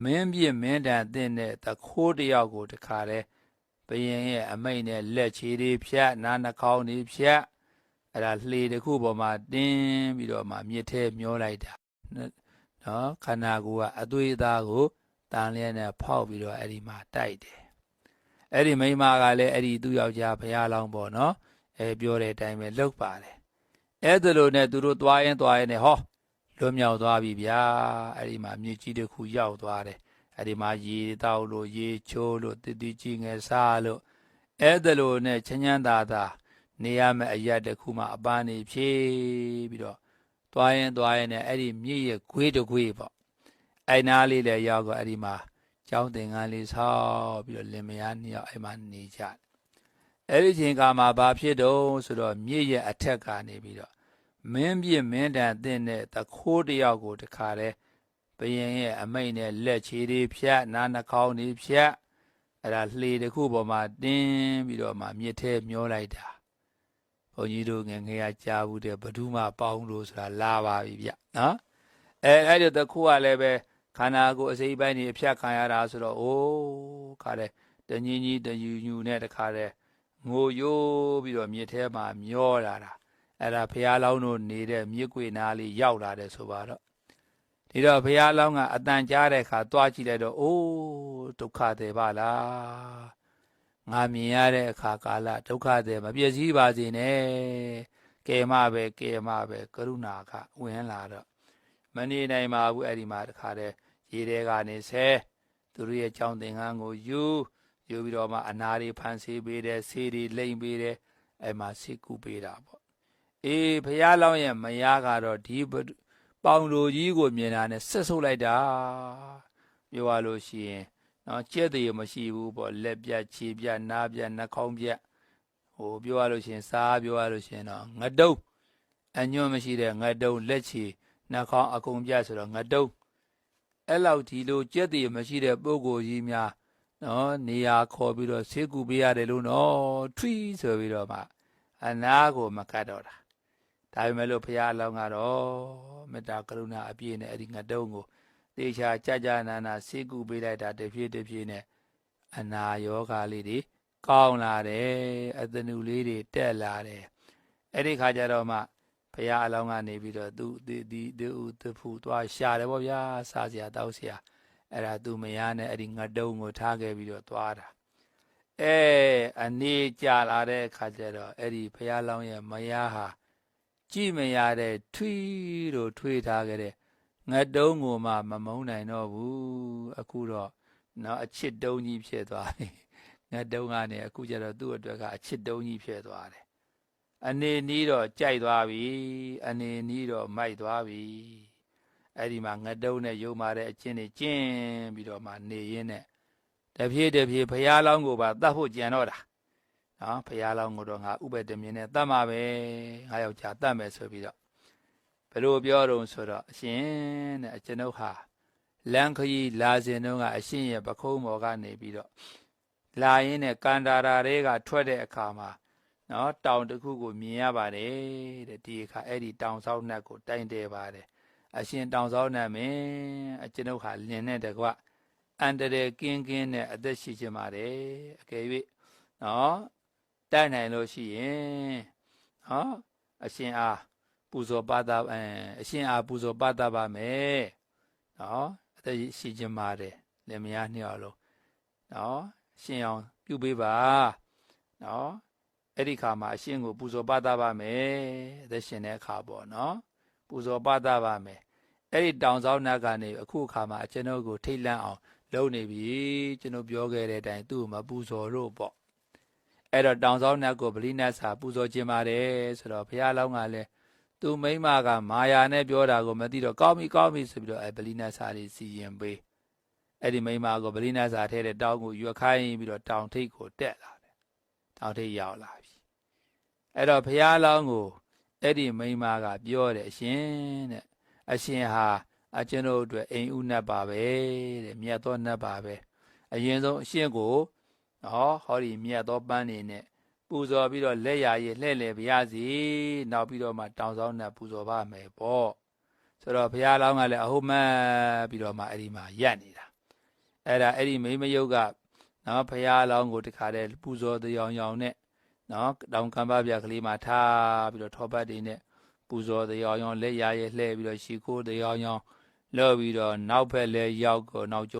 မင်းပြစ်မင်းတန်သင့်တဲ့တခိုးတယောက်ကိုတခါလဲဘယင်ရဲ့အမိတ်နဲ့လက်ချေတွေဖြတ်နားနှာခေါင်းတွေဖြတ်အဲ့ဒါလှေတစ်ခုပေါ်မှာတင်းပြီးတော့မှမြစ်ထဲမျောလိုက်တာနော်ခန္ဓာကိုယ်ကအသွေးအသားကိုတန်လျက်နဲ့ဖောက်ပြီးတော့အဲ့ဒီမှာတိုက်တယ်အဲ့ဒီမိန်းမကလည်းအဲ့ဒီသူ့ယောက်ျားဘုရားလောင်းပေါ့နော်ပြောတဲ့အတိုင်းပဲလှုပ်ပါတယ်အဲ့ဒါလိုနဲ့သူတို့သွားရင်နဲ့ဟောလွတ်မြောက်သွားပြီဗျာအဲ့ဒီမှာမြစ်ကြီးတစ်ခုရောက်သွားတယ်အဲ့ဒီမှာရေတောက်လို့ရေချိုးလို့တတိကြီးငယ်စားလို့အဲ့ဒါလိုနဲ့ချမ်းသာနေရမယ့်အရာတစ်ခုမှအပန်းနေဖြည့်ပြီးတော့သွားရင်နဲ့အဲ့ဒီမြစ်ရဲ့ခွေးတစ်ခွေးပေါ့အဲ့နားလေးလည်းရောက်တော့အဲ့ဒီမှာကျောင်းသင်္ကန်းလေးဆောက်ပြီးတော့လင်မယားနှစ်ယောက်အဲ့မှာနေကြတယ်အဲ့ဒီချိန်ကမှဘာဖြစ်တော့ဆိုတော့မြစ်ရဲ့အထက်ကနေပြီးတော့မင်းပြစ်မင်းတန်သင့်တဲ့တခိုးတယောက်ကိုတခါလဲဘယင်ရဲ့အမိတ်နဲ့လက်ချေတွေဖြတ်နားနှာခေါင်းတွေဖြတ်အဲ့ဒါလှေတစ်ခုပေါ်မှာတင်းပြီးတော့မှမြစ်ထဲမျောလိုက်တာဘုန်းကြီးတို့ငယ်ငယ်ကကြားဘူးတဲ့ဘဒုမပေါင်းလို့ဆိုတာလာပါပြီဗျနော်အဲ့ဒီတခိုးကလည်းပဲခန္ဓာကိုယ်အစိပ်ပိုင်းတွေအဖြတ်ခံရတာဆိုတော့အိုးခါတဲ့တညီကြီးတယူညူနဲ့တခါတဲ့ငိုယိုးပြီးတော့မြစ်ထဲမှာမျောလာတာအဲ့ဒါဘုရားလောင်းတို့နေတဲ့မြစ်ကွေနားလေးရောက်လာတယ်ဆိုပါတော့ဒီတော့ဘုရားလောင်းကအတန်ကြားတဲ့အခါသွားကြည့်လိုက်တော့အိုးဒုက္ခတွေပါလားငါမြင်ရတဲ့အခါကာလဒုက္ခတွေမပြည့်စည်ပါစေနဲ့ကဲမပဲကရုဏာကဝင်လာတော့မနေနိုင်ပါဘူးအဲ့ဒီမှာတခါတည်းရေထဲကနေဆဲသူတို့ရဲ့ကြောင်းသင်္ကန်းကိုယူပြီးတော့မှအနာတွေဖန်ဆေးပေးတယ်ဆေးတွေလိမ့်ပေးတယ်အဲ့မှာစိတ်ကူးပေးတာပေါ့အေးဘုရားလောင်းရဲ့မယားကတော့ဒီပေါင်လိုကြီးကိုမြင်တာနဲ့ဆက်ဆုပ်လိုက်တာပြောရလို့ရှိရင်နော်ကြက်တည်းမရှိဘူးပေါ့လက်ပြတ်ခြေပြတ်နားပြတ်နှာခေါင်းပြတ်ဟိုပြောရလို့ရှိရင်စားပြောရလို့ရှိရင်တော့ငတုံးအညွန့်မရှိတဲ့ငတုံးလက်ချေနှာခေါင်းအကုန်ပြတ်ဆိုတော့ငတုံးအဲ့လောက်ဒီလိုကြက်တည်းမရှိတဲ့ပုဂ္ဂိုလ်ကြီးများနော်နေရာခေါ်ပြီးတော့ဆေးကူပေးရတယ်လို့နော်ထွီးဆိုပြီးတော့မှအနာကိုမကတ်တော့တာဒါပေမဲ့လို့ဘုရားအလောင်းကတော့မေတ္တာကရုဏာအပြည့်နဲ့အဲ့ဒီငတုံးကိုတေချာကြာနာဆေးကူပေးလိုက်တာတဖြည်းနဲ့အနာယောဂါလေးတွေကောင်းလာတယ်အသနုလေးတွေတက်လာတယ်အဲ့ဒီခါကျတော့မှဘုရားအလောင်းကနေပြီးတော့သူဖူသွားရှာတယ်ပေါ့ဗျာစားစရာတောက်စရာအဲ့ဒါသူမယားနဲ့အဲ့ဒီငတုံးကိုထားခဲ့ပြီးတော့သွားတာအနေကြာလာတဲ့ခါကျတော့အဲ့ဒီဘုရားလောင်းရဲ့မယားဟာကြည့်မရတဲ့ထွီးလို့ထွေးထားခဲ့တဲ့ငတုံးကိုမှမမုန်းနိုင်တော့ဘူးအခုတော့နော်အချစ်တုံးကြီးဖြစ်သွားပြီငတုံးကနေအခုကျတော့သူ့အတွက်ကအချစ်တုံးကြီးဖြစ်သွားတယ်အနေနီးတော့ကြိုက်သွားပြီအနေနီးတော့မိုက်သွားပြီအဲ့ဒီမှာငတုံးနဲ့ယုံမာတဲ့အချင်းတွေကျင်းပြီးတော့မှနေရင်းနဲ့တဖြည်းဘုရားလောင်းကိုပါတတ်ဖို့ကြံတော့တာနော်ဘုရားလောင်းကိုတော့ငါဥပဒေမြင်နဲ့တတ်မှာပဲငါယောက်ျားတတ်မယ်ဆိုပြီးတော့ဘယ်လိုပြောတော့ဆိုတော့အရှင်တဲ့အကျွန်ုပ်ဟာလမ်းခရီးလာစဉ်တုန်းကအရှင်ရဲ့ပခုံးပေါ်ကနေပြီးတော့လာရင်းနဲ့ကန်တာရာတွေကထွက်တဲ့အခါမှာနော်တောင်တစ်ခုကိုမြင်ရပါတယ်တဲ့ဒီအခါအဲ့ဒီတောင်ဆောက်နှက်ကိုတိုင်တယ်ပါတယ်အရှင်တောင်ဆောက်နှက်မင်းအကျွန်ုပ်ဟာလင်းနဲ့တကွအန္တရာယ်ကင်းနဲ့အသက်ရှိခြင်းပါတယ်အကယ်၍နော်တိုက်နိုင်လို့ရှိရင်နော်အရှင်အားပူဇော်ပါတာအရှင်အားပူဇော်ပါတာပါမယ်နော်အသက်ရှိခြင်းပါတယ်လင်မယားနှစ်ယောက်လုံးနော်ရှင်အောင်ပြုပေးပါနော်အဲ့ဒီခါမှာအရှင်ကိုပူဇော်ပါတာပါမယ်အသက်ရှင်တဲ့အခါပေါ့နော်ပူဇော်ပါတာပါမယ်အဲ့ဒီတောင်ဆောင်နှက်ကနေအခုအခါမှာကျွန်တော်ကိုထိတ်လန့်အောင်လုပ်နေပြီကျွန်တော်ပြောခဲ့တဲ့အတိုင်းသူ့ကိုမပူဇော်လို့ပေါ့အဲ့တော့တောင်ဆောင်နှက်ကိုဗလိနတ်စာပူဇော်ခြင်းပါတယ်ဆိုတော့ဘုရားလောင်းကလည်းသူမိမကမာယာနဲ့ပြောတာကိုမသိတော့ကောင်းပြီဆိုပြီးတော့ဗလိနတ်စာလေးစီရင်ပေးအဲ့ဒီမိမကိုဗလိနတ်စာထဲတဲ့တောင်းကိုရွက်ခိုင်းပြီးတော့တောင်ထိပ်ကိုတက်လာတယ်တောင်ထိပ်ရောက်လာပြီအဲ့တော့ဘုရားလောင်းကိုအဲ့ဒီမိမကပြောတယ်အရှင်တဲ့အရှင်ဟာကျွန်တော်တို့အိမ်ဥနတ်ပါပဲတဲ့မြတ်သောနတ်ပါပဲအရင်ဆုံးအရှင်ကိုနော်ဟောဒီမြတ်သောပန်းနေနဲ့ပူဇော်ပြီးတော့လက်ရည်လှဲ့လေပါရစေနောက်ပြီးတော့မှတောင်ဆောင်နဲ့ပူဇော်ပါမယ်ပေါ့ဆိုတော့ဘုရားလောင်းကလည်းအဟုတ်မှန်ပြီးတော့မှအဲ့ဒီမှာရပ်နေတာ အဲ့ဒီမိမယုတ်ကနော်ဖရာလောင်းကိုတခါတည်းပူဇော်တရားရောင်နဲ့နော်တောင်ကံပါပြကလေးမှာထားပြီးတော့ထောပတ်တွေနဲ့ပူဇော်တရားရောင်လက်ရရဲ့လှဲပြီးတော့ရှီခိုးတရားရောင်လောပြီးတော့နောက်ဖက်လဲရောက်ကိုနောက်ကျ